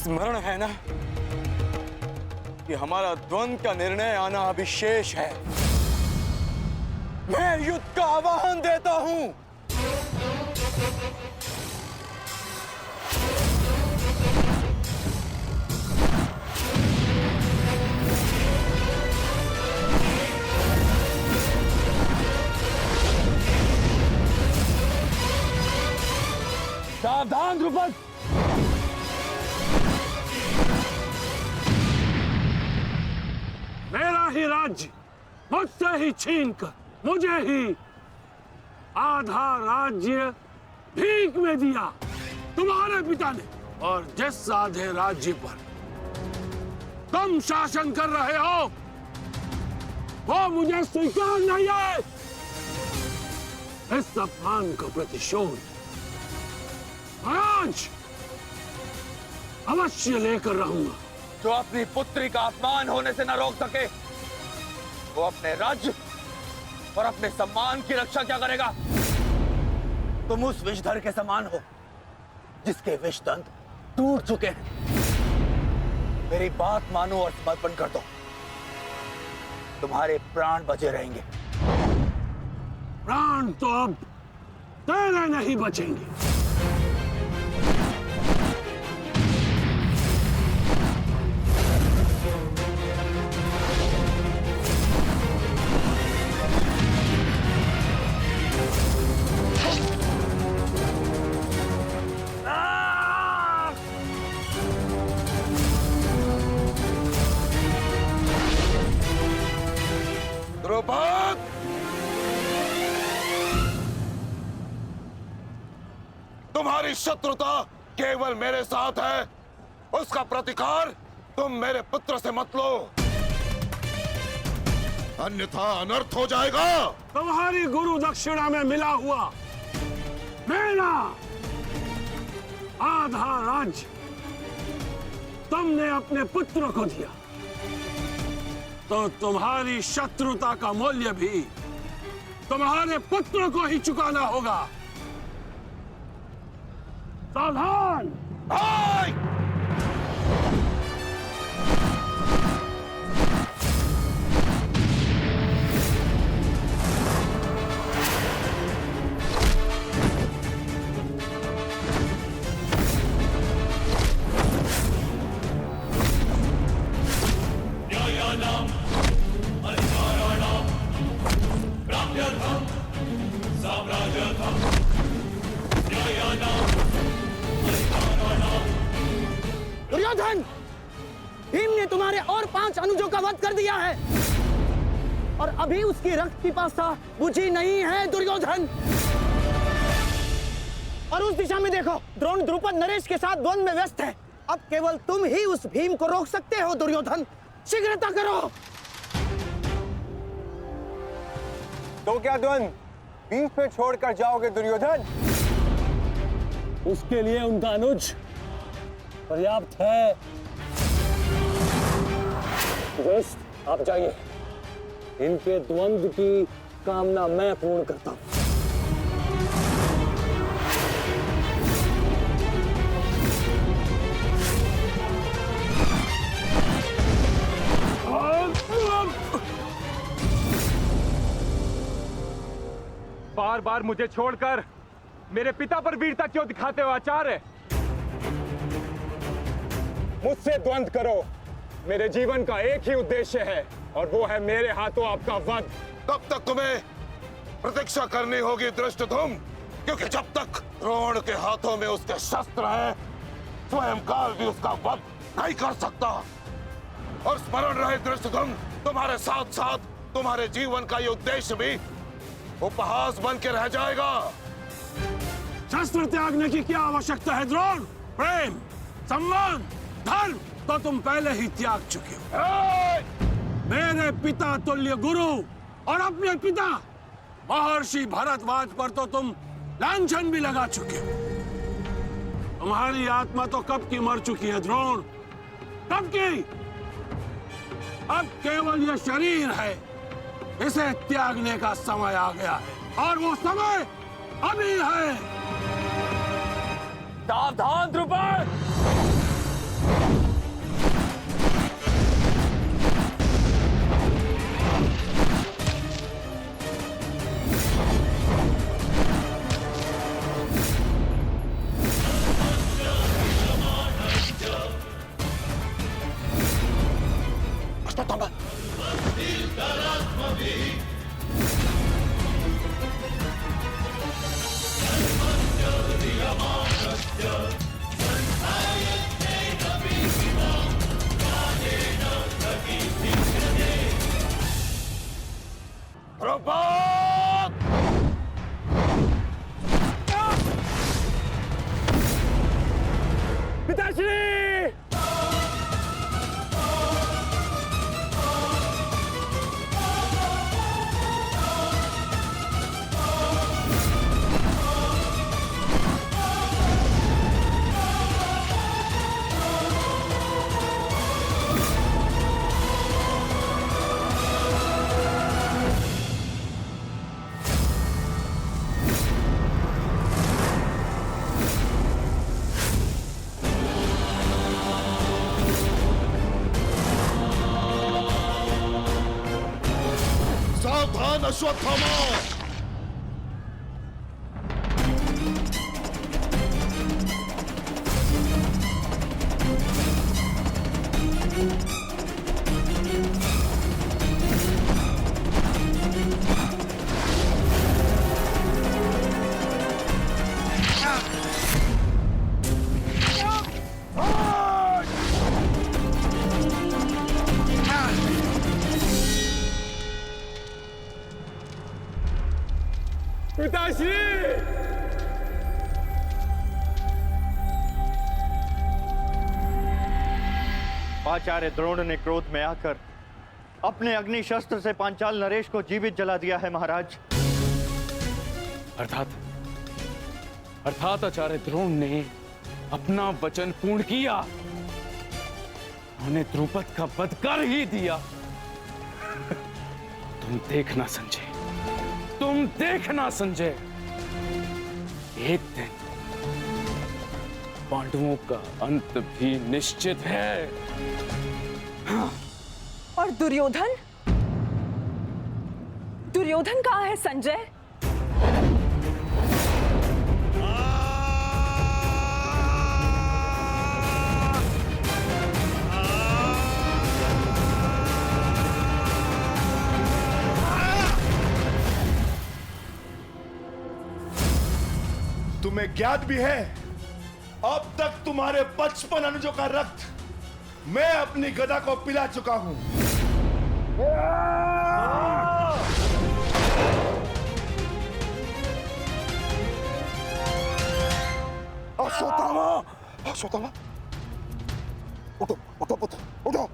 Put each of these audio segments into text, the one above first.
स्मरण है ना कि हमारा द्वंद्व का निर्णय आना अभी शेष है। मैं युद्ध का आह्वान देता हूं। सावधान द्रुपद। मेरा ही राज्य मुझसे ही छीनकर मुझे ही आधा राज्य भीख में दिया तुम्हारे पिता ने, और जिस आधे राज्य पर तुम शासन कर रहे हो वो मुझे स्वीकार नहीं है। इस अपमान का प्रतिशोध आज अवश्य लेकर रहूंगा। जो अपनी पुत्री का अपमान होने से न रोक सके वो अपने राज्य और अपने सम्मान की रक्षा क्या करेगा? तुम उस विषधर के समान हो जिसके विषदंत टूट चुके हैं। मेरी बात मानो और समर्पण कर दो, तुम्हारे प्राण बचे रहेंगे। प्राण तो अब तेरे नहीं बचेंगे। द्रुपद, तुम्हारी शत्रुता केवल मेरे साथ है, उसका प्रतिकार तुम मेरे पुत्र से मत लो, अन्यथा अनर्थ हो जाएगा। तुम्हारी गुरु दक्षिणा में मिला हुआ मेरा आधा राज्य तुमने अपने पुत्र को दिया, तो तुम्हारी शत्रुता का मूल्य भी तुम्हारे पुत्र को ही चुकाना होगा। सावधान। दुर्योधन, भीम ने तुम्हारे और 5 अनुजों का वध कर दिया है और अभी उसकी रक्त पिपासा बुझी नहीं है। दुर्योधन, और उस दिशा में देखो, द्रोण द्रुपद नरेश के साथ द्वंद्व में व्यस्त है। अब केवल तुम ही उस भीम को रोक सकते हो। दुर्योधन, शीघ्रता करो। तो क्या द्वंद्व बीच पे छोड़कर जाओगे दुर्योधन? उसके लिए उनका अनुज पर्याप्त है। आप जाइए, इनके द्वंद्व की कामना मैं पूर्ण करता हूं। बार बार मुझे छोड़कर मेरे पिता पर वीरता क्यों दिखाते हो आचार्य? मुझसे द्वंद्व करो, मेरे जीवन का एक ही उद्देश्य है और वो है मेरे हाथों आपका वध। तब तक तुम्हें प्रतीक्षा करनी होगी धृष्टद्युम्न, क्योंकि जब तक द्रोण के हाथों में उसके शस्त्र हैं, स्वयं काल भी उसका वध नहीं कर सकता। और स्मरण रहे धृष्टद्युम्न, तुम्हारे साथ साथ तुम्हारे जीवन का ये उद्देश्य भी उपहास बन के रह जाएगा। शस्त्र त्यागने की क्या आवश्यकता है द्रोण? प्रेम, सम्मान, धर्म तो तुम पहले ही त्याग चुके हो। मेरे पिता तुल्य गुरु और अपने पिता महर्षि भरद्वाज पर तो तुम लांछन भी लगा चुके हो। तुम्हारी आत्मा तो कब की मर चुकी है द्रोण, कब की। अब केवल यह शरीर है, इसे त्यागने का समय आ गया है और वो समय अभी है। सावधान द्रुपद। पिताश्री! सावधान अश्वत्थामा! पिताश्री! आचार्य द्रोण ने क्रोध में आकर अपने अग्नि शस्त्र से पांचाल नरेश को जीवित जला दिया है महाराज। अर्थात आचार्य द्रोण ने अपना वचन पूर्ण किया। उन्हें द्रुपद का वध कर ही दिया। तुम देखना संजय, तुम देखना संजय, एक दिन पांडवों का अंत भी निश्चित है। और दुर्योधन? दुर्योधन कहाँ है संजय? तुम्हें ज्ञात भी है, अब तक तुम्हारे 55 अनुजों का रक्त मैं अपनी गदा को पिला चुका हूं। अश्वत्थामा! अश्वत्थामा! उठो, उठो पुत्र, उठो!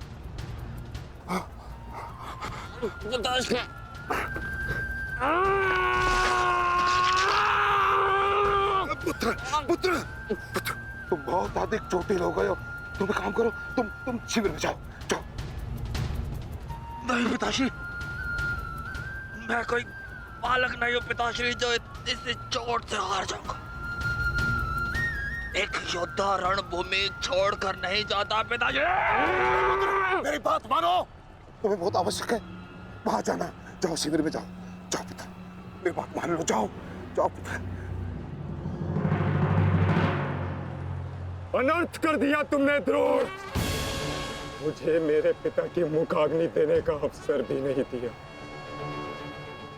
पुत्र, पुत्र, पुत्र, तुम बहुत अधिक चोटिल हो गए हो। तुम एक काम करो, तुम शिविर में जाओ, जाओ। नहीं पिताश्री, मैं कोई बालक नहीं हूँ पिताश्री जो इस चोट से हार जाऊंगा। एक योद्धा रणभूमि छोड़कर नहीं जाता पिताश्री। मेरी बात मानो, तुम्हें बहुत आवश्यक है वहां जाना। जाओ शिविर में जाओ, जाओ पुत्र, मेरी बात मान लो, जाओ, जाओ पुत्र। अनर्थ कर दिया तुमने द्रोण। मुझे मेरे पिता की मुखाग्नि देने का अवसर भी नहीं दिया।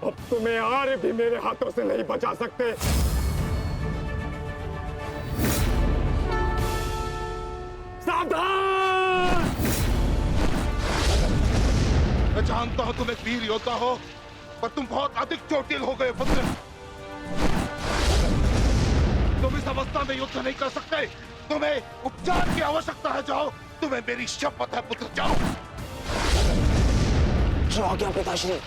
अब तुम्हें आर्य भी मेरे हाथों से नहीं बचा सकते। सावधान! मैं जानता हूं तुम एक वीर योद्धा हो, पर तुम बहुत अधिक चोटिल हो गए पुत्र। तुम इस अवस्था में युद्ध नहीं कर सकते। तुम्हें उपचार की आवश्यकता है। जाओ, तुम्हें मेरी शपथ है पुत्र, जाओ। जो आ गया पिताश्री।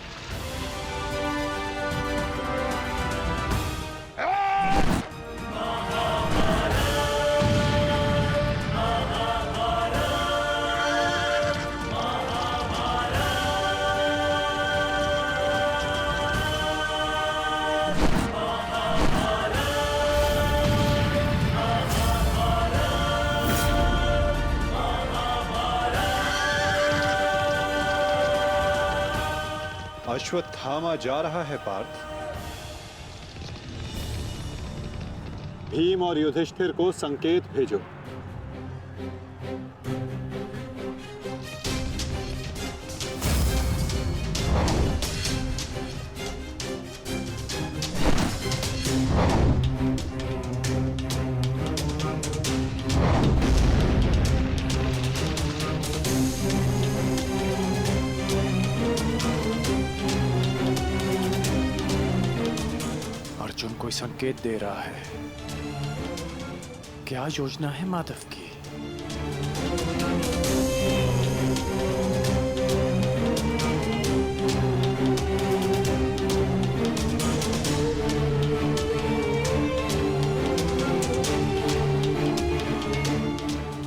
अश्वत्थामा जा रहा है पार्थ। भीम और युधिष्ठिर को संकेत भेजो। अर्जुन कोई संकेत दे रहा है। क्या योजना है माधव की?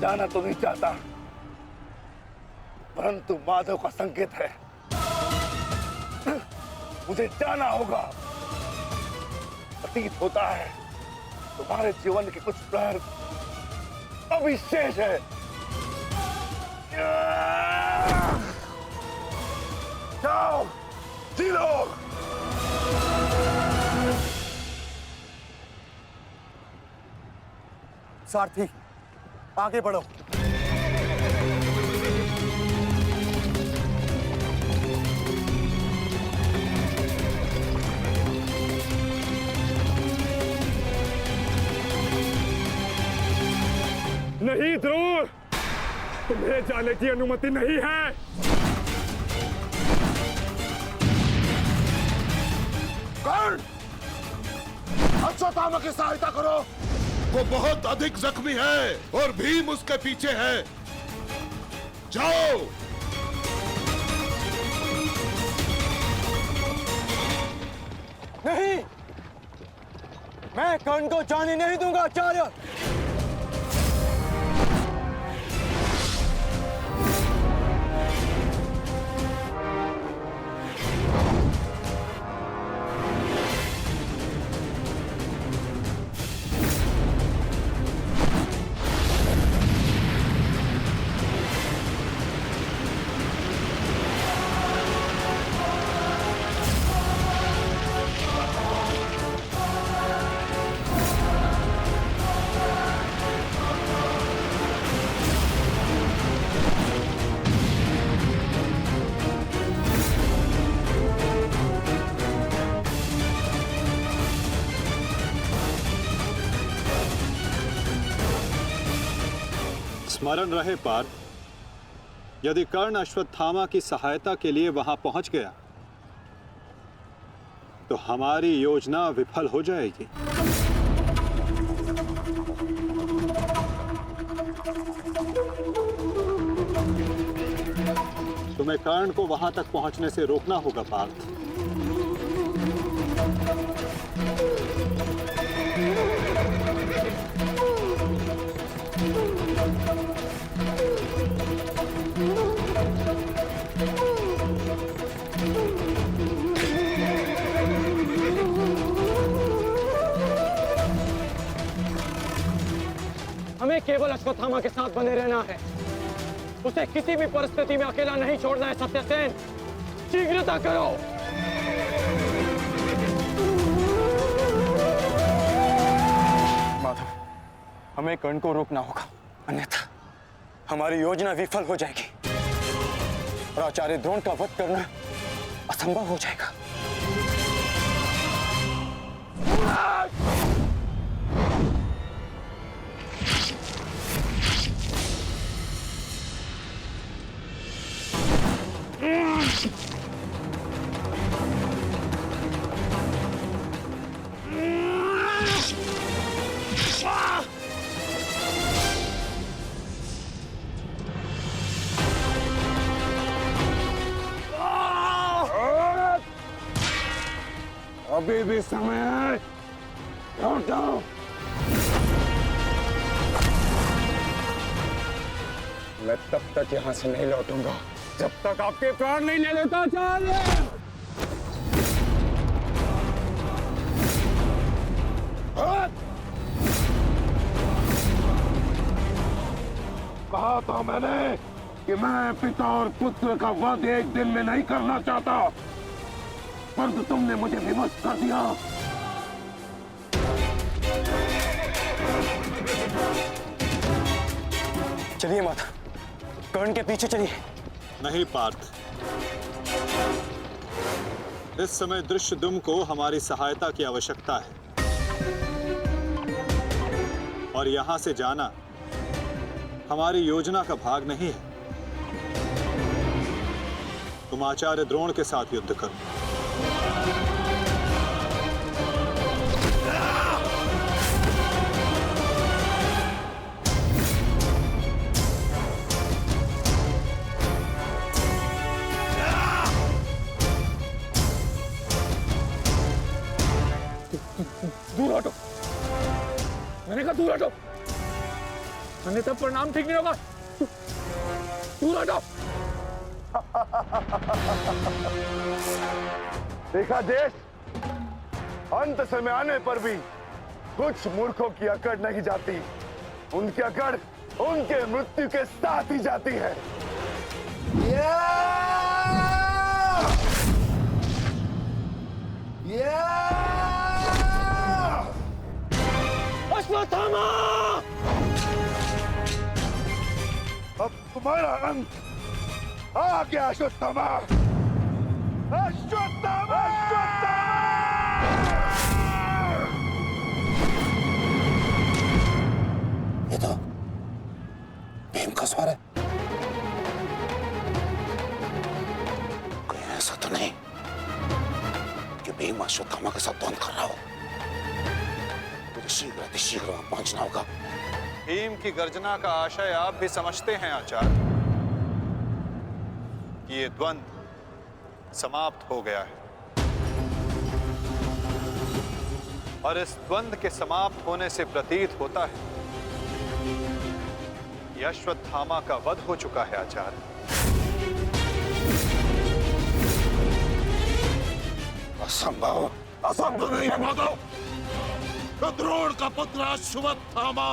जाना तो नहीं चाहता, परंतु माधव का संकेत है। मुझे जाना होगा। प्रतीत होता है तुम्हारे जीवन के कुछ प्रहर अभी शेष है। जाओ, जी लो। सारथी, आगे बढ़ो। नहीं ध्रुव, तुम्हें जाने की अनुमति नहीं है। कर्ण, अश्वत्थामा की सहायता करो। वो बहुत अधिक जख्मी है और भीम उसके पीछे है। जाओ। नहीं, मैं कर्ण को जाने नहीं दूंगा आचार्य। स्मरण रहे पार्थ, यदि कर्ण अश्वत्थामा की सहायता के लिए वहां पहुंच गया तो हमारी योजना विफल हो जाएगी। तुम्हें कर्ण को वहां तक पहुंचने से रोकना होगा पार्थ। हमें केवल अश्वत्थामा के साथ बने रहना है। उसे किसी भी परिस्थिति में अकेला नहीं छोड़ना है। सत्यसेन, शीघ्रता करो। माधव, हमें कर्ण को रोकना होगा, अन्यथा हमारी योजना विफल हो जाएगी और आचार्य द्रोण का वध करना असंभव हो जाएगा। अभी भी समय है। लौटो। मैं तब तक यहां से नहीं लौटूंगा जब तक आपके प्राण नहीं ले लेता आचार्य। कहा था मैंने कि मैं पिता और पुत्र का वध एक दिन में नहीं करना चाहता, परंतु तुमने मुझे विवश कर दिया। चलिए माता, कर्ण के पीछे चलिए। नहीं पार्थ, इस समय दृश्यद्युम्न को हमारी सहायता की आवश्यकता है और यहां से जाना हमारी योजना का भाग नहीं है। तुम आचार्य द्रोण के साथ युद्ध करो। दूर हटो। अन्यथा परिणाम ठीक नहीं होगा। दूर हटो। देखा देश, अंत समय आने पर भी कुछ मूर्खों की अकड़ नहीं जाती, उनकी अकड़ उनके मृत्यु के साथ ही जाती है। अश्वत्थामा! अब तुम्हारा अंत आ गया अश्वत्थामा। अश्वत्थामा! ये तो भीम का स्वर है। कोई ऐसा तो नहीं कि भीम अश्वत्थामा के साथ द्वंद्व कर रहा हो। मुझे शीघ्र अतिशीघ्र वहां पहुंचना होगा। भीम की गर्जना का आशय आप भी समझते हैं आचार्य कि ये द्वंद्व समाप्त हो गया है, और इस द्वंद्व के समाप्त होने से प्रतीत होता है कि अश्वत्थामा का वध हो चुका है आचार्य। असंभव, असंभव नहीं है माधव। तो द्रोण का पुत्र अश्वत्थामा,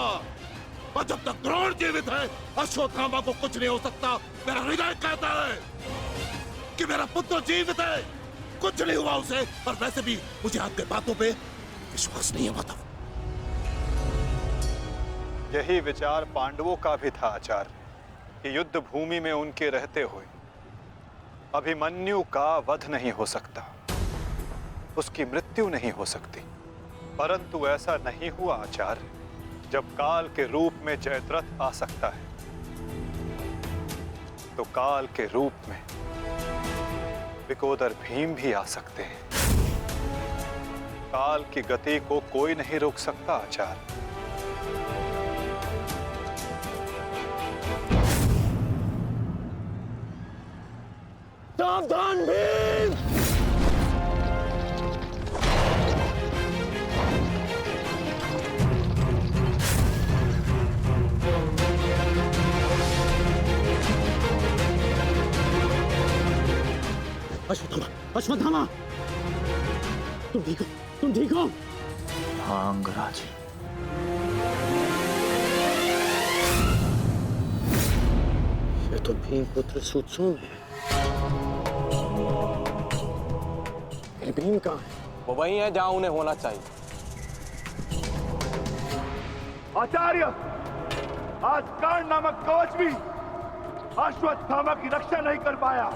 और जब तक द्रोण जीवित है अश्वत्थामा को कुछ नहीं हो सकता। मेरा हृदय कहता है कि मेरा पुत्र जीवित है, कुछ नहीं हुआ उसे। और वैसे भी मुझे आपके बातों पे विश्वास नहीं है माधव। यही विचार पांडवों का भी था आचार्य कि युद्ध भूमि में उनके रहते हुए अभिमन्यु का वध नहीं हो सकता, उसकी मृत्यु नहीं हो सकती। परंतु ऐसा नहीं हुआ आचार्य। जब काल के रूप में जयद्रथ आ सकता है, तो काल के रूप में विकोदर भीम भी आ सकते हैं। काल की गति को कोई नहीं रोक सकता आचार्य। सावधान भीम! अश्वत्थामा, अश्वत्थामा, तुम ठीक हो? तुम ठीक हो? हाँ अंगराज, ये तो भीम पुत्र सुतसोम है। फिर भीम कहाँ है? वो वही है जहां उन्हें होना चाहिए। आचार्य, आज कर्ण नामक कवच भी अश्वत्थामा की रक्षा नहीं कर पाया।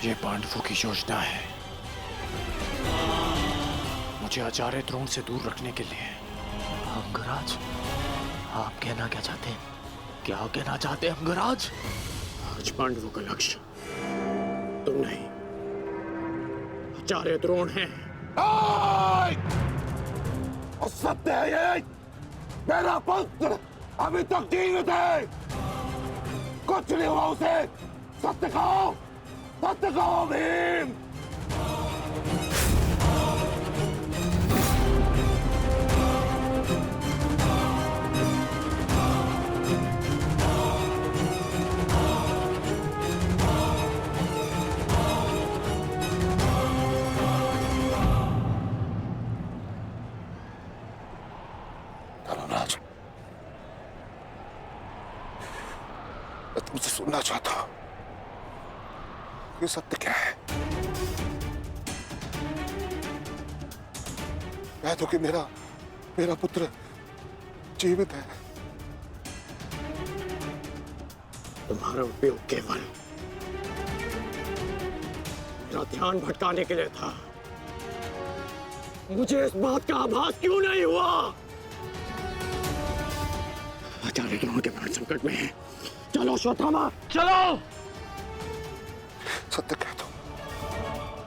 ये पांडवों की योजना है, मुझे आचार्य द्रोण से दूर रखने के लिए। अंगराज, आप कहना क्या चाहते हैं? क्या कहना चाहते हैं अंगराज? आज पांडवों का लक्ष्य तुम नहीं, आचार्य द्रोण है। सत्य है ये, मेरा पुत्र अभी तक जीवित है, कुछ नहीं हुआ उसे। सत्य कहो, सत्य कहो भीम। धर्मराज, मैं तुमसे सुनना चाहता हूं, ये सत्य क्या है? कह दो कि मेरा पुत्र जीवित है। तुम्हारा उपयोग केवल मेरा ध्यान भटकाने के लिए था। मुझे इस बात का आभास क्यों नहीं हुआ? आचार्य द्रोण के प्राण संकट में है। चलो अश्वत्थामा, चलो। सत्य कह दो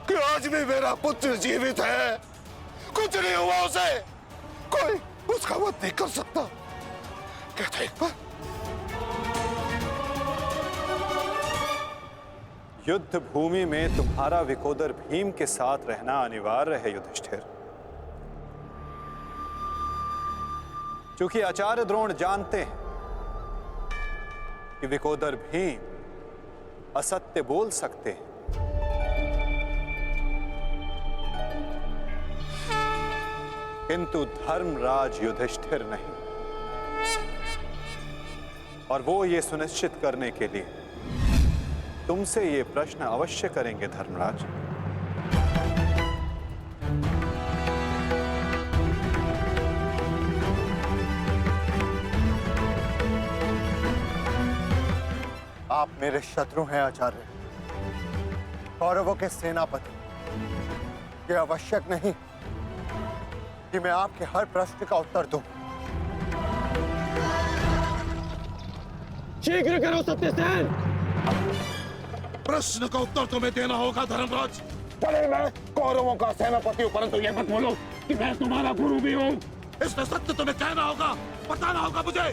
कि आज भी मेरा पुत्र जीवित है, कुछ नहीं हुआ उसे। उसका वध नहीं कर सकता। कहता एक बार युद्ध भूमि में तुम्हारा विकोदर भीम के साथ रहना अनिवार्य है युधिष्ठिर, क्योंकि आचार्य द्रोण जानते हैं कि विकोदर भीम असत्य बोल सकते हैं, किंतु धर्मराज युधिष्ठिर नहीं। और वो ये सुनिश्चित करने के लिए तुमसे ये प्रश्न अवश्य करेंगे धर्मराज। आप मेरे शत्रु हैं आचार्य, कौरवों के सेनापति। ये आवश्यक नहीं कि मैं आपके हर प्रश्न का उत्तर दूं। शीघ्र करो सत्यसेन। प्रश्न का उत्तर तुम्हें देना होगा धर्मराज। भले मैं कौरवों का सेनापति हूं, परंतु यह मत बोलो कि मैं तुम्हारा गुरु भी हूं। इसमें सत्य तुम्हें कहना होगा, बताना होगा मुझे।